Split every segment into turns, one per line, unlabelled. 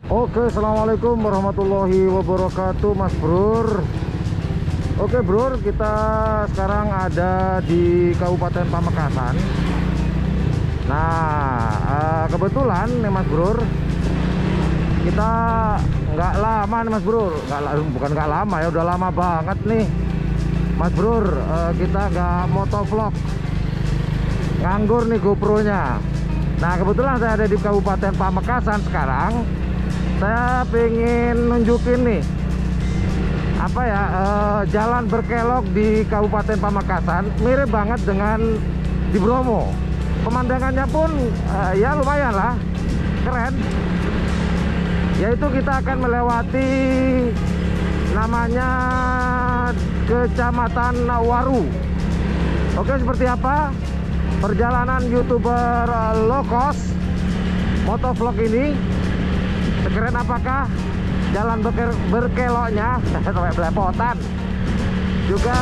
Oke, assalamualaikum warahmatullahi wabarakatuh, Mas Bro. Oke, Bro, kita sekarang ada di Kabupaten Pamekasan. Nah, kebetulan nih, Mas Bro, kita nggak lama nih, Mas Bro. Bukan nggak lama ya, udah lama banget nih, Mas Bro. Kita nggak motovlog, nganggur nih GoPro-nya. Nah, kebetulan saya ada di Kabupaten Pamekasan sekarang. Saya pengen nunjukin nih apa ya, jalan berkelok di Kabupaten Pamekasan mirip banget dengan di Bromo. Pemandangannya pun ya lumayan lah, keren. Yaitu kita akan melewati namanya Kecamatan Waru. Oke, seperti apa perjalanan YouTuber low cost motovlog ini? Sekeren apakah jalan berkeloknya sampai belepotan juga.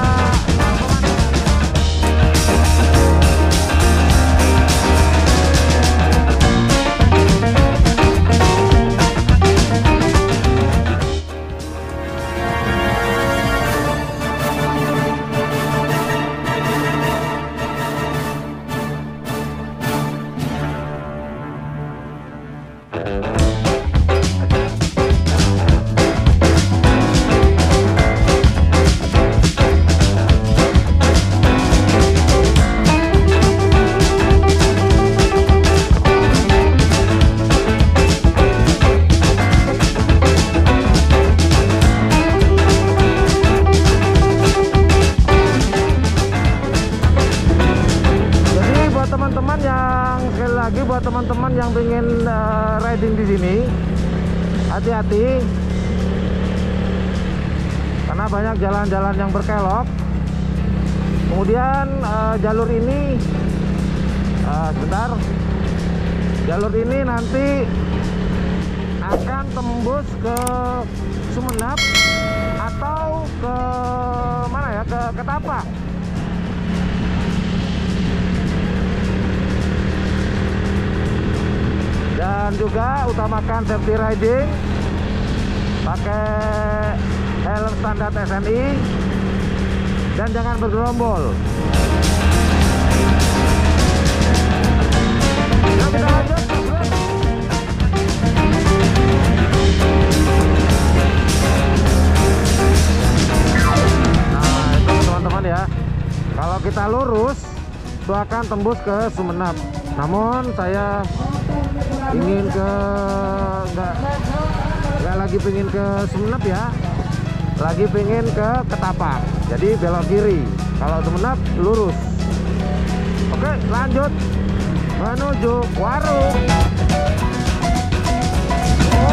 Buat teman-teman yang pengen riding di sini, hati-hati karena banyak jalan-jalan yang berkelok. Kemudian jalur ini jalur ini nanti akan tembus ke Sumeneb atau ke mana ya, ke Ketapang. Dan juga utamakan safety riding, pakai helm standar TNI, dan jangan bergerombol. Yuk kita lanjut, bro. Nah, itu teman-teman ya, kalau kita lurus itu akan tembus ke Sumeneb. Namun saya ingin ke nggak lagi pengen ke Sumeneb ya, lagi pengen ke Ketapang, jadi belok kiri. Kalau Sumeneb lurus. Oke, lanjut menuju Waru.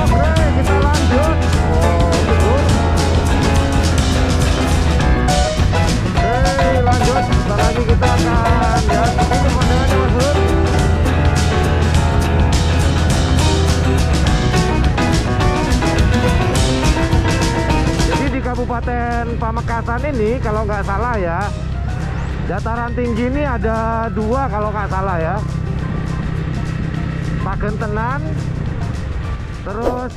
Oke, kita lanjut. Oke, lanjut. Sebentar lagi kita akan ya, ini pemandangannya, Mas Bro. Kabupaten Pamekasan ini kalau nggak salah ya, dataran tinggi ini ada dua kalau nggak salah ya, Pagentenan, terus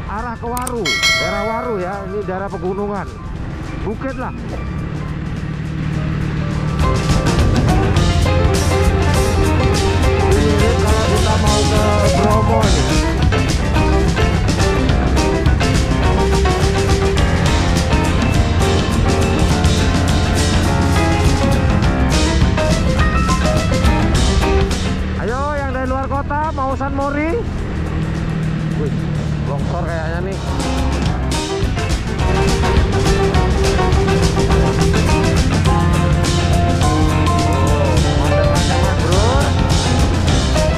arah ke Waru, daerah Waru ya, ini daerah pegunungan, bukit lah. Ini kalau kita mau ke Bromo nih. Kota mau San Mori. Wih, longsor kayaknya nih.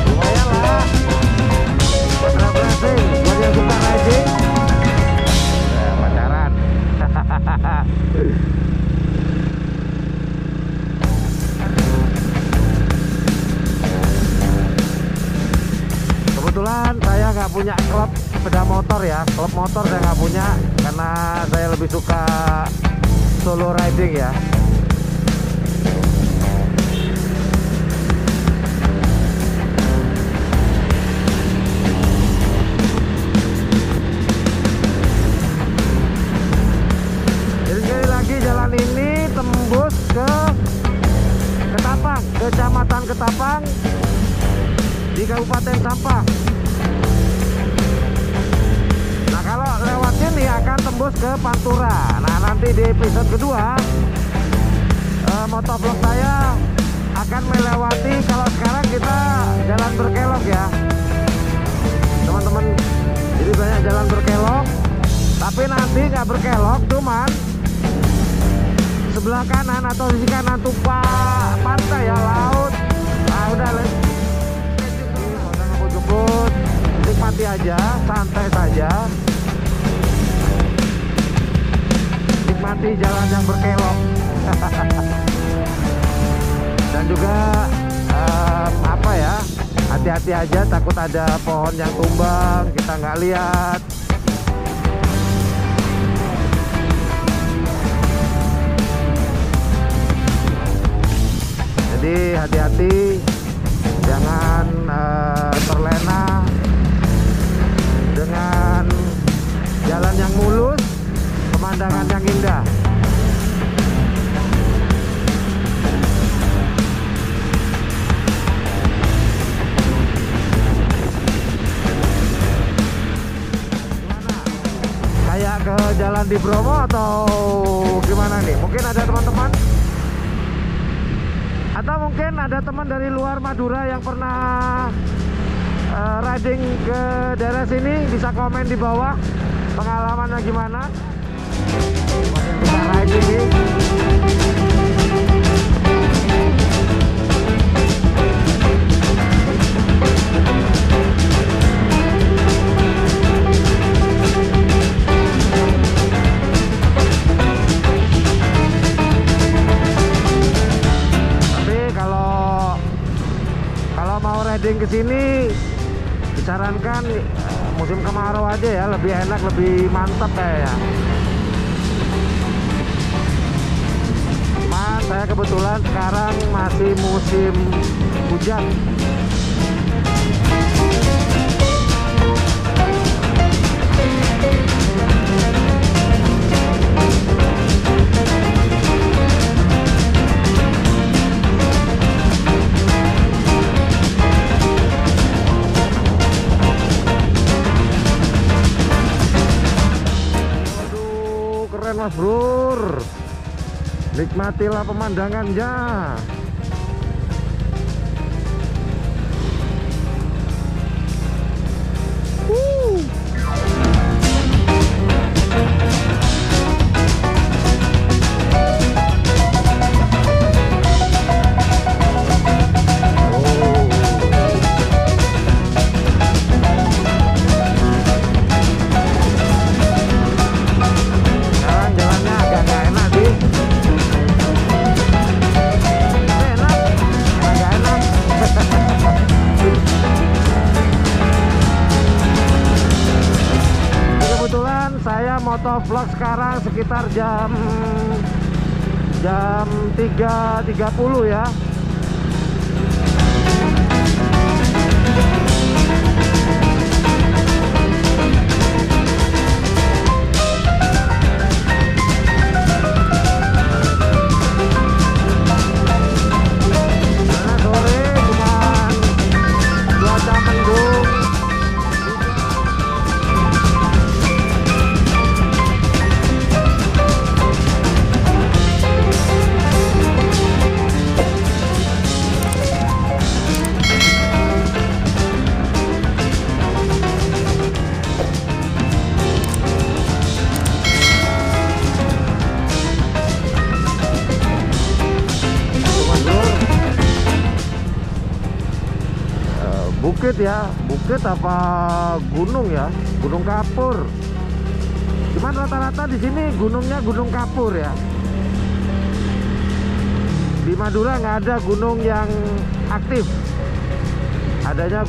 Lumayan lah. Racing, buat yang suka riding. Pacaran. Kebetulan saya nggak punya klub sepeda motor ya, klub motor saya nggak punya karena saya lebih suka solo riding ya. Kabupaten Sampang. Nah, kalau lewat sini akan tembus ke Pantura. Nah, nanti di episode kedua motovlog saya akan melewati, kalau sekarang kita jalan berkelok ya teman-teman, jadi banyak jalan berkelok, tapi nanti nggak berkelok, cuman sebelah kanan atau sisi kanan tuh pantai ya, laut. Nah, udah ngebut-ngebut, nikmati aja, santai saja, nikmati jalan yang berkelok. Dan juga apa ya, hati-hati aja, takut ada pohon yang tumbang kita nggak lihat. Jadi hati-hati, jangan terlena dengan jalan yang mulus, pemandangan yang indah. Kayak ke jalan di Bromo atau gimana nih? Mungkin ada teman-teman, atau mungkin ada teman dari luar Madura yang pernah riding ke daerah sini, bisa komen di bawah pengalamannya gimana. Kita riding nih. Riding ke sini disarankan musim kemarau aja ya, lebih enak, lebih mantap kayaknya. Cuman saya kebetulan sekarang masih musim hujan. Mas Bro, nikmatilah pemandangannya. Motovlog sekarang sekitar jam 3.30 ya. Karena sore cuman cuaca mendung. Bukit ya, bukit apa gunung ya, Gunung Kapur. Cuman rata-rata di sini gunungnya Gunung Kapur ya. Di Madura nggak ada gunung yang aktif, adanya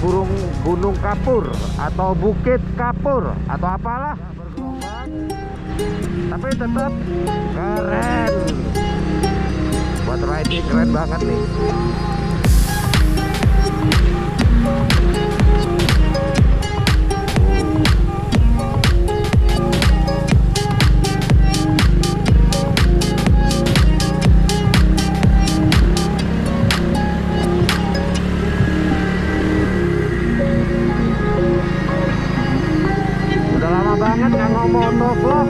Gunung Kapur atau Bukit Kapur atau apalah. Tapi tetap keren, buat riding keren banget nih. motovlog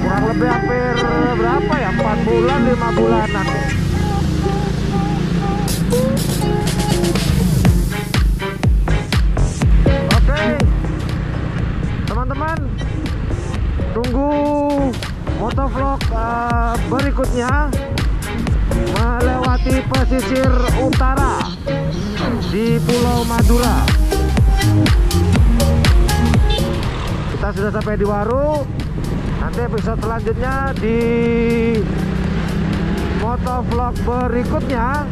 kurang lebih hampir berapa ya, 4 bulan 5 bulanan nih. Oke teman-teman, tunggu motovlog berikutnya melewati pesisir utara di Pulau Madura. Kita sudah sampai di Waru. Nanti episode selanjutnya di motovlog berikutnya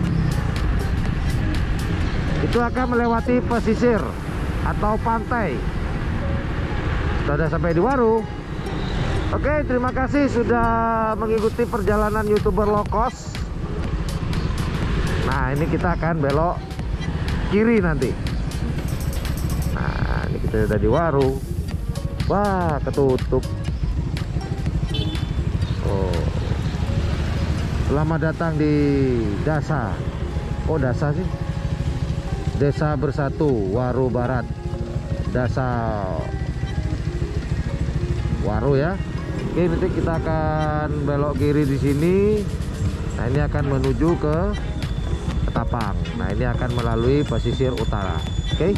itu akan melewati pesisir atau pantai. Sudah sampai di Waru. Oke, terima kasih sudah mengikuti perjalanan YouTuber low cost. Nah, ini kita akan belok kiri nanti. Nah, ini kita sudah di Waru. Wah, ketutup. Oh. Selamat datang di Dasa. Oh, Dasa sih. Desa Bersatu Waru Barat. Dasa Waru ya. Oke, nanti kita akan belok kiri di sini. Nah, ini akan menuju ke Ketapang. Nah, ini akan melalui pesisir utara. Oke.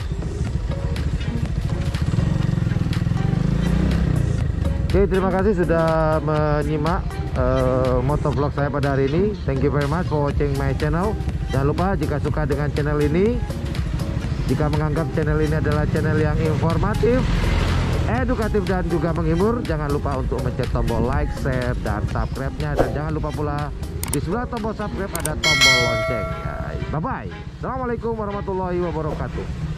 Oke, terima kasih sudah menyimak motovlog saya pada hari ini. Thank you very much for watching my channel. Jangan lupa jika suka dengan channel ini, jika menganggap channel ini adalah channel yang informatif, edukatif dan juga menghibur, jangan lupa untuk mencet tombol like, share, dan subscribe-nya. Dan jangan lupa pula di sebelah tombol subscribe ada tombol lonceng. Bye bye. Assalamualaikum warahmatullahi wabarakatuh.